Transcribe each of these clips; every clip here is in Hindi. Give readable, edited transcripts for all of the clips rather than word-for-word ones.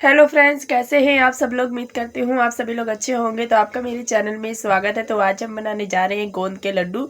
हेलो फ्रेंड्स, कैसे हैं आप सब लोग। उम्मीद करती हूँ आप सभी लोग अच्छे होंगे। तो आपका मेरे चैनल में स्वागत है। तो आज हम बनाने जा रहे हैं गोंद के लड्डू,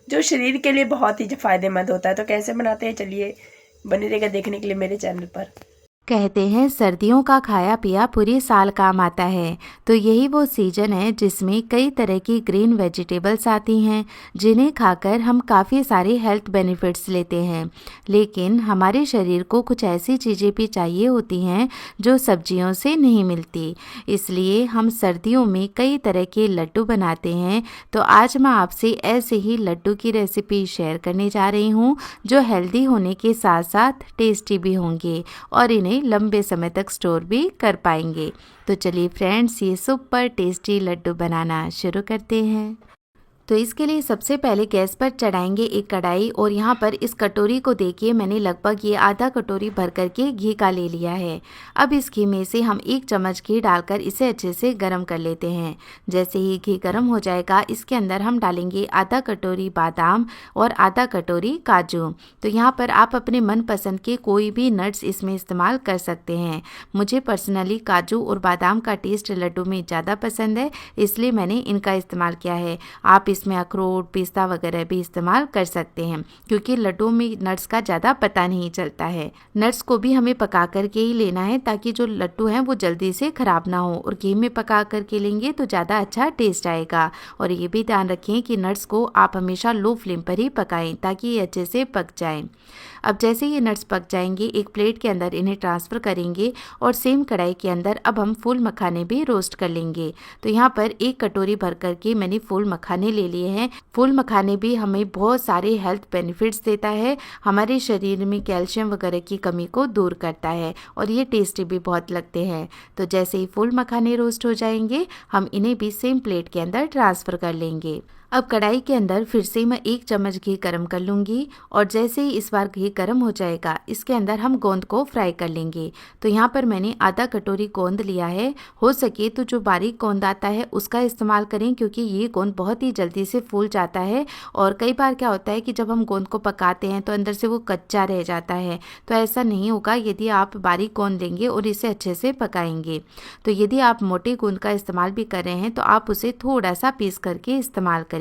जो शरीर के लिए बहुत ही फायदेमंद होता है। तो कैसे बनाते हैं, चलिए बने रहेगा देखने के लिए मेरे चैनल पर। कहते हैं सर्दियों का खाया पिया पूरे साल काम आता है। तो यही वो सीजन है जिसमें कई तरह की ग्रीन वेजिटेबल्स आती हैं, जिन्हें खाकर हम काफ़ी सारे हेल्थ बेनिफिट्स लेते हैं। लेकिन हमारे शरीर को कुछ ऐसी चीज़ें भी चाहिए होती हैं जो सब्जियों से नहीं मिलती। इसलिए हम सर्दियों में कई तरह के लड्डू बनाते हैं। तो आज मैं आपसे ऐसे ही लड्डू की रेसिपी शेयर करने जा रही हूँ, जो हेल्दी होने के साथ साथ टेस्टी भी होंगे और इन्हें लंबे समय तक स्टोर भी कर पाएंगे। तो चलिए फ्रेंड्स, ये सुपर टेस्टी लड्डू बनाना शुरू करते हैं। तो इसके लिए सबसे पहले गैस पर चढ़ाएंगे एक कढ़ाई, और यहाँ पर इस कटोरी को देखिए, मैंने लगभग ये आधा कटोरी भर करके घी का ले लिया है। अब इस घी में से हम 1 चम्मच घी डालकर इसे अच्छे से गर्म कर लेते हैं। जैसे ही घी गर्म हो जाएगा, इसके अंदर हम डालेंगे आधा कटोरी बादाम और आधा कटोरी काजू। तो यहाँ पर आप अपने मनपसंद के कोई भी नट्स इसमें इस्तेमाल कर सकते हैं। मुझे पर्सनली काजू और बादाम का टेस्ट लड्डू में ज़्यादा पसंद है, इसलिए मैंने इनका इस्तेमाल किया है। आप इसमें अखरोट, पिस्ता वगैरह भी इस्तेमाल कर सकते हैं, क्योंकि लड्डू में नट्स का ज़्यादा पता नहीं चलता है। नट्स को भी हमें पका करके ही लेना है, ताकि जो लड्डू हैं वो जल्दी से ख़राब ना हो। और घी में पका करके लेंगे तो ज़्यादा अच्छा टेस्ट आएगा। और ये भी ध्यान रखें कि नट्स को आप हमेशा लो फ्लेम पर ही पकाएं, ताकि ये अच्छे से पक जाएं। अब जैसे ये नट्स पक जाएंगे, एक प्लेट के अंदर इन्हें ट्रांसफ़र करेंगे, और सेम कढ़ाई के अंदर अब हम फूल मखाने भी रोस्ट कर लेंगे। तो यहाँ पर 1 कटोरी भर करके मैंने फूल मखाने ले लिए हैं। फूल मखाने भी हमें बहुत सारे हेल्थ बेनिफिट्स देता है, हमारे शरीर में कैल्शियम वगैरह की कमी को दूर करता है, और ये टेस्टी भी बहुत लगते हैं। तो जैसे ही फूल मखाने रोस्ट हो जाएंगे, हम इन्हें भी सेम प्लेट के अंदर ट्रांसफ़र कर लेंगे। अब कढ़ाई के अंदर फिर से मैं 1 चम्मच घी गरम कर लूँगी, और जैसे ही इस बार घी गरम हो जाएगा, इसके अंदर हम गोंद को फ्राई कर लेंगे। तो यहाँ पर मैंने आधा कटोरी गोंद लिया है। हो सके तो जो बारीक गोंद आता है उसका इस्तेमाल करें, क्योंकि ये गोंद बहुत ही जल्दी से फूल जाता है। और कई बार क्या होता है कि जब हम गोंद को पकाते हैं तो अंदर से वो कच्चा रह जाता है। तो ऐसा नहीं होगा यदि आप बारीक गोंद लेंगे और इसे अच्छे से पकाएंगे। तो यदि आप मोटे गोंद का इस्तेमाल भी कर रहे हैं, तो आप उसे थोड़ा सा पीस करके इस्तेमाल करें।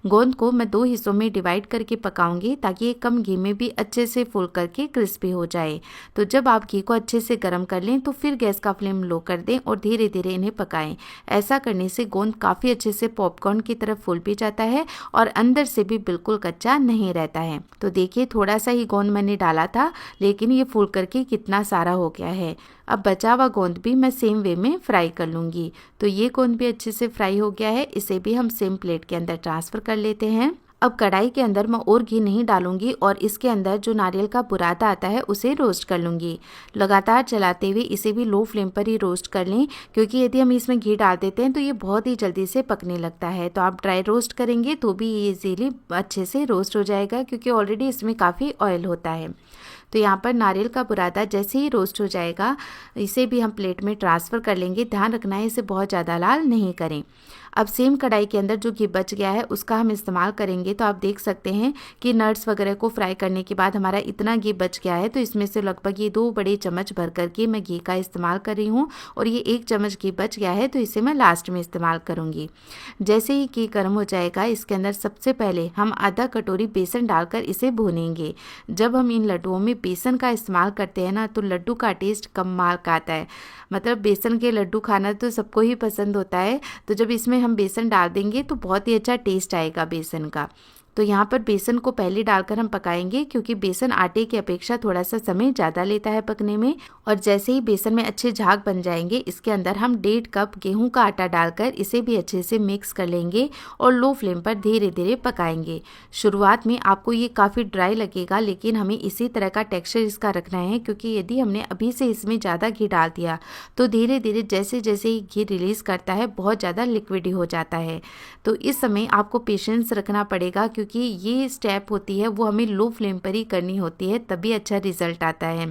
गोंद को मैं 2 हिस्सों में डिवाइड करके पकाऊंगी, ताकि ये कम घी में भी अच्छे से फूल करके क्रिस्पी हो जाए। तो जब आप घी को अच्छे से गर्म कर लें, तो फिर गैस का फ्लेम लो कर दें और धीरे धीरे इन्हें पकाएं। ऐसा करने से गोंद काफ़ी अच्छे से पॉपकॉर्न की तरफ फूल भी जाता है, और अंदर से भी बिल्कुल कच्चा नहीं रहता है। तो देखिए, थोड़ा सा ही गोंद मैंने डाला था, लेकिन ये फूल करके कितना सारा हो गया है। अब बचा हुआ गोंद भी मैं सेम वे में फ्राई कर लूँगी। तो ये गोंद भी अच्छे से फ्राई हो गया है, इसे भी हम सेम प्लेट के अंदर ट्रांसफ़र कर लेते हैं। अब कढ़ाई के अंदर मैं और घी नहीं डालूंगी, और इसके अंदर जो नारियल का बुरादा आता है उसे रोस्ट कर लूँगी। लगातार चलाते हुए इसे भी लो फ्लेम पर ही रोस्ट कर लें, क्योंकि यदि हम इसमें घी डाल देते हैं तो ये बहुत ही जल्दी से पकने लगता है। तो आप ड्राई रोस्ट करेंगे तो भी ये इजीली अच्छे से रोस्ट हो जाएगा, क्योंकि ऑलरेडी इसमें काफ़ी ऑयल होता है। तो यहाँ पर नारियल का बुरादा जैसे ही रोस्ट हो जाएगा, इसे भी हम प्लेट में ट्रांसफ़र कर लेंगे। ध्यान रखना है इसे बहुत ज़्यादा लाल नहीं करें। अब सेम कढ़ाई के अंदर जो घी बच गया है उसका हम इस्तेमाल करेंगे। तो आप देख सकते हैं कि नट्स वगैरह को फ्राई करने के बाद हमारा इतना घी बच गया है। तो इसमें से लगभग ये 2 बड़े चम्मच भर करके मैं घी का इस्तेमाल कर रही हूँ, और ये 1 चम्मच घी बच गया है, तो इसे मैं लास्ट में इस्तेमाल करूँगी। जैसे ही घी गर्म हो जाएगा, इसके अंदर सबसे पहले हम आधा कटोरी बेसन डालकर इसे भूनेंगे। जब हम इन लड्डुओं में बेसन का इस्तेमाल करते हैं ना, तो लड्डू का टेस्ट कमाल का आता है। मतलब बेसन के लड्डू खाना तो सबको ही पसंद होता है। तो जब इसमें हम बेसन डाल देंगे तो बहुत ही अच्छा टेस्ट आएगा बेसन का। तो यहाँ पर बेसन को पहले डालकर हम पकाएंगे, क्योंकि बेसन आटे की अपेक्षा थोड़ा सा समय ज़्यादा लेता है पकने में। और जैसे ही बेसन में अच्छे झाग बन जाएंगे, इसके अंदर हम 1.5 कप गेहूं का आटा डालकर इसे भी अच्छे से मिक्स कर लेंगे, और लो फ्लेम पर धीरे धीरे पकाएंगे। शुरुआत में आपको ये काफ़ी ड्राई लगेगा, लेकिन हमें इसी तरह का टेक्सचर इसका रखना है, क्योंकि यदि हमने अभी से इसमें ज़्यादा घी डाल दिया तो धीरे धीरे जैसे जैसे ही घी रिलीज़ करता है, बहुत ज़्यादा लिक्विडी हो जाता है। तो इस समय आपको पेशेंस रखना पड़ेगा, क्योंकि ये स्टेप होती है वो हमें लो फ्लेम पर ही करनी होती है, तभी अच्छा रिजल्ट आता है।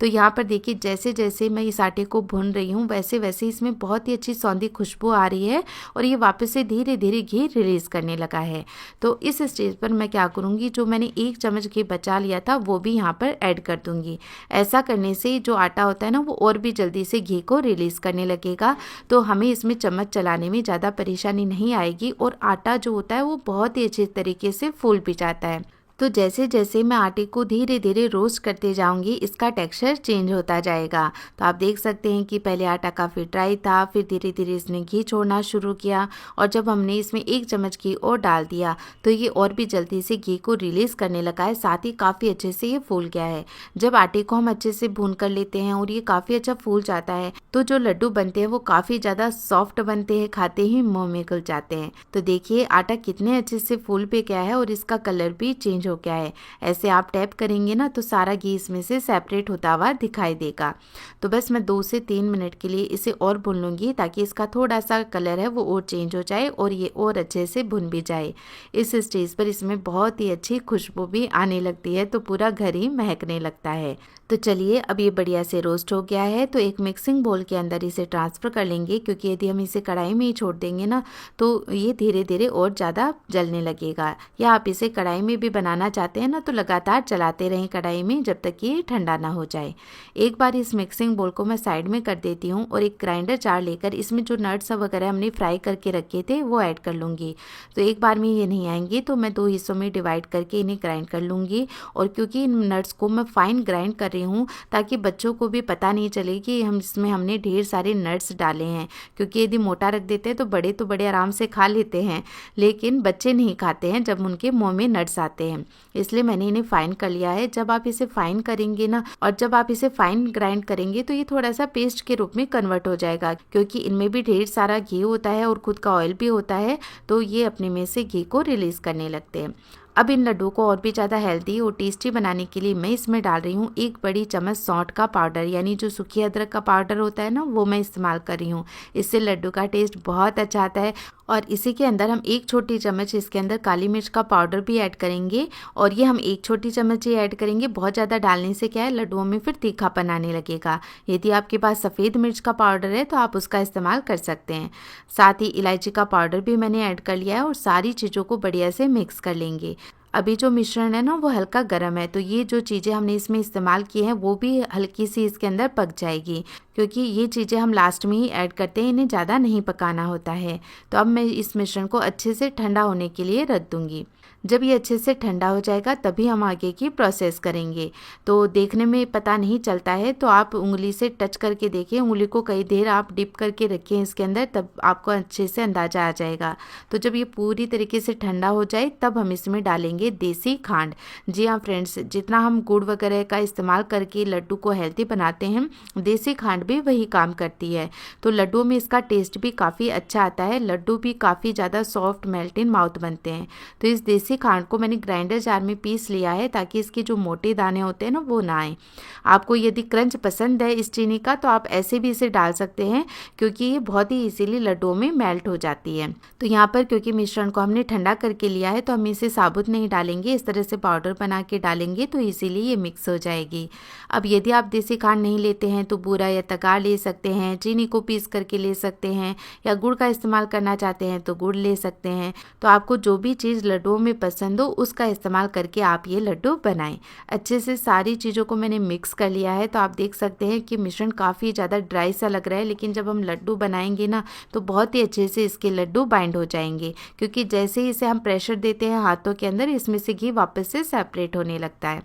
तो यहाँ पर देखिए जैसे जैसे मैं इस आटे को भून रही हूँ वैसे वैसे इसमें बहुत ही अच्छी सौंधी खुशबू आ रही है और ये वापस से धीरे धीरे घी रिलीज़ करने लगा है। तो इस स्टेज पर मैं क्या करूँगी, जो मैंने 1 चम्मच घी बचा लिया था वो भी यहाँ पर ऐड कर दूँगी। ऐसा करने से जो आटा होता है ना वो और भी जल्दी से घी को रिलीज़ करने लगेगा, तो हमें इसमें चम्मच चलाने में ज़्यादा परेशानी नहीं आएगी और आटा जो होता है वो बहुत ही अच्छे तरीके से फूल भी जाता है। तो जैसे जैसे मैं आटे को धीरे धीरे रोस्ट करते जाऊंगी इसका टेक्सचर चेंज होता जाएगा। तो आप देख सकते हैं कि पहले आटा काफ़ी ड्राई था, फिर धीरे धीरे इसने घी छोड़ना शुरू किया और जब हमने इसमें 1 चम्मच घी और डाल दिया तो ये और भी जल्दी से घी को रिलीज़ करने लगा है, साथ ही काफ़ी अच्छे से ये फूल गया है। जब आटे को हम अच्छे से भून कर लेते हैं और ये काफ़ी अच्छा फूल जाता है तो जो लड्डू बनते हैं वो काफ़ी ज़्यादा सॉफ्ट बनते हैं, खाते ही मुँह में घुल जाते हैं। तो देखिए आटा कितने अच्छे से फूल पे गया है और इसका कलर भी चेंज हो गया है। ऐसे आप टैप करेंगे ना तो सारा घी इसमें से सेपरेट होता हुआ दिखाई देगा। तो बस मैं 2 से 3 मिनट के लिए इसे और भून लूँगी ताकि इसका थोड़ा सा कलर है वो और चेंज हो जाए और ये और अच्छे से भुन भी जाए। इस स्टेज पर इसमें बहुत ही अच्छी खुशबू भी आने लगती है तो पूरा घर ही महकने लगता है। तो चलिए अब ये बढ़िया से रोस्ट हो गया है तो एक मिक्सिंग बोल के अंदर इसे ट्रांसफ़र कर लेंगे, क्योंकि यदि हम इसे कढ़ाई में ही छोड़ देंगे ना तो ये धीरे धीरे और ज़्यादा जलने लगेगा। या आप इसे कढ़ाई में भी बनाना चाहते हैं ना तो लगातार चलाते रहें कढ़ाई में जब तक ये ठंडा ना हो जाए। एक बार इस मिक्सिंग बोल को मैं साइड में कर देती हूँ और एक ग्राइंडर जार लेकर इसमें जो नट्स वगैरह हमने फ्राई करके रखे थे वो ऐड कर लूँगी। तो एक बार में ये नहीं आएंगी तो मैं 2 हिस्सों में डिवाइड करके इन्हें ग्राइंड कर लूँगी। और क्योंकि इन नट्स को मैं फाइन ग्राइंड कर रही हूँ ताकि बच्चों को भी पता नहीं चले कि हमने ढेर सारे नट्स डाले हैं, क्योंकि यदि मोटा रख देते हैं तो बड़े आराम से खा लेते हैं लेकिन बच्चे नहीं खाते हैं जब उनके मुंह में नट्स आते हैं, इसलिए मैंने इन्हें फाइन कर लिया है। जब आप इसे फाइन करेंगे ना और जब आप इसे फाइन ग्राइंड करेंगे तो ये थोड़ा सा पेस्ट के रूप में कन्वर्ट हो जाएगा, क्योंकि इनमें भी ढेर सारा घी होता है और खुद का ऑयल भी होता है तो ये अपने में से घी को रिलीज करने लगते हैं। अब इन लड्डू को और भी ज़्यादा हेल्दी और टेस्टी बनाने के लिए मैं इसमें डाल रही हूँ 1 बड़ी चम्मच सौंठ का पाउडर, यानी जो सूखी अदरक का पाउडर होता है ना वो मैं इस्तेमाल कर रही हूँ। इससे लड्डू का टेस्ट बहुत अच्छा आता है। और इसी के अंदर हम 1 छोटी चम्मच इसके अंदर काली मिर्च का पाउडर भी ऐड करेंगे और ये हम 1 छोटी चम्मच ही ऐड करेंगे। बहुत ज़्यादा डालने से क्या है लड्डुओं में फिर तीखापन आने लगेगा। यदि आपके पास सफ़ेद मिर्च का पाउडर है तो आप उसका इस्तेमाल कर सकते हैं। साथ ही इलायची का पाउडर भी मैंने ऐड कर लिया है और सारी चीज़ों को बढ़िया से मिक्स कर लेंगे। अभी जो मिश्रण है ना वो हल्का गर्म है तो ये जो चीज़ें हमने इसमें इस्तेमाल की हैं वो भी हल्की सी इसके अंदर पक जाएगी, क्योंकि ये चीज़ें हम लास्ट में ही ऐड करते हैं, इन्हें ज़्यादा नहीं पकाना होता है। तो अब मैं इस मिश्रण को अच्छे से ठंडा होने के लिए रख दूँगी। जब ये अच्छे से ठंडा हो जाएगा तभी हम आगे की प्रोसेस करेंगे। तो देखने में पता नहीं चलता है तो आप उंगली से टच करके देखिए, उंगली को कई देर आप डिप करके रखिए इसके अंदर, तब आपको अच्छे से अंदाज़ा आ जाएगा। तो जब ये पूरी तरीके से ठंडा हो जाए तब हम इसमें डालेंगे देसी खांड। जी हाँ फ्रेंड्स, जितना हम गुड़ वगैरह का इस्तेमाल करके लड्डू को हेल्दी बनाते हैं देसी खांड भी वही काम करती है। तो लड्डू में इसका टेस्ट भी काफ़ी अच्छा आता है, लड्डू भी काफ़ी ज़्यादा सॉफ्ट मेल्ट इन माउथ बनते हैं। तो इस देसी खांड को मैंने ग्राइंडर जार में पीस लिया है ताकि इसके जो मोटे दाने होते हैं ना वो ना आए। आपको यदि क्रंच पसंद है इस चीनी का तो आप ऐसे भी इसे डाल सकते हैं, क्योंकि ये बहुत ही इजीली लड्डुओं में मेल्ट हो जाती है। तो यहाँ पर क्योंकि मिश्रण को हमने ठंडा करके लिया है तो हम इसे साबुत नहीं डालेंगे, इस तरह से पाउडर बना के डालेंगे तो इजीली ये मिक्स हो जाएगी। अब यदि आप देसी खांड नहीं लेते हैं तो बूरा या तगार ले सकते हैं, चीनी को पीस करके ले सकते हैं, या गुड़ का इस्तेमाल करना चाहते हैं तो गुड़ ले सकते हैं। तो आपको जो भी चीज़ लड्डुओं में पसंद हो उसका इस्तेमाल करके आप ये लड्डू बनाएं। अच्छे से सारी चीज़ों को मैंने मिक्स कर लिया है। तो आप देख सकते हैं कि मिश्रण काफ़ी ज़्यादा ड्राई सा लग रहा है, लेकिन जब हम लड्डू बनाएंगे ना तो बहुत ही अच्छे से इसके लड्डू बाइंड हो जाएंगे, क्योंकि जैसे ही इसे हम प्रेशर देते हैं हाथों के अंदर इसमें से घी वापस से सेपरेट होने लगता है।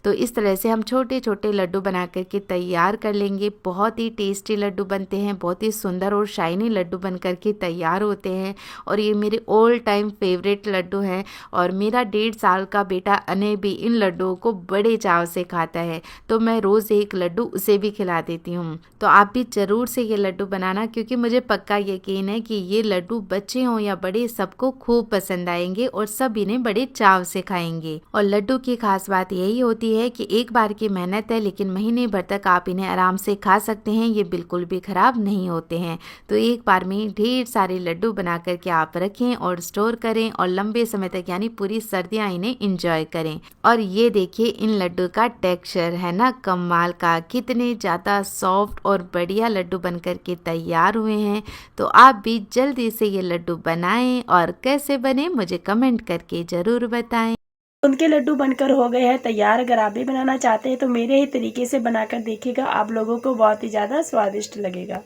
तो इस तरह से हम छोटे छोटे लड्डू बना करके तैयार कर लेंगे। बहुत ही टेस्टी लड्डू बनते हैं, बहुत ही सुंदर और शाइनी लड्डू बन करके तैयार होते हैं और ये मेरे ऑल टाइम फेवरेट लड्डू हैं। और मेरा 1.5 साल का बेटा अनय भी इन लड्डुओं को बड़े चाव से खाता है, तो मैं रोज़ एक लड्डू उसे भी खिला देती हूँ। तो आप भी ज़रूर से ये लड्डू बनाना, क्योंकि मुझे पक्का यकीन है कि ये लड्डू बच्चे हों या बड़े सबको खूब पसंद आएंगे और सब इन्हें बड़े चाव से खाएंगे। और लड्डू की खास बात यही होती है कि एक बार की मेहनत है, लेकिन महीने भर तक आप इन्हें आराम से खा सकते हैं, ये बिल्कुल भी खराब नहीं होते हैं। तो एक बार में ढेर सारे लड्डू बना करके आप रखें और स्टोर करें और लंबे समय तक यानी यानी पूरी सर्दियाँ इन्हें इंजॉय करें। और ये देखिए इन लड्डू का टेक्सचर है ना कमाल का, कितने ज़्यादा सॉफ्ट और बढ़िया लड्डू बनकर के तैयार हुए हैं। तो आप भी जल्दी से ये लड्डू बनाएं और कैसे बने मुझे कमेंट करके ज़रूर बताएं। उनके लड्डू बनकर हो गए हैं तैयार। अगर आप भी बनाना चाहते हैं तो मेरे ही तरीके से बनाकर देखिएगा, आप लोगों को बहुत ही ज़्यादा स्वादिष्ट लगेगा।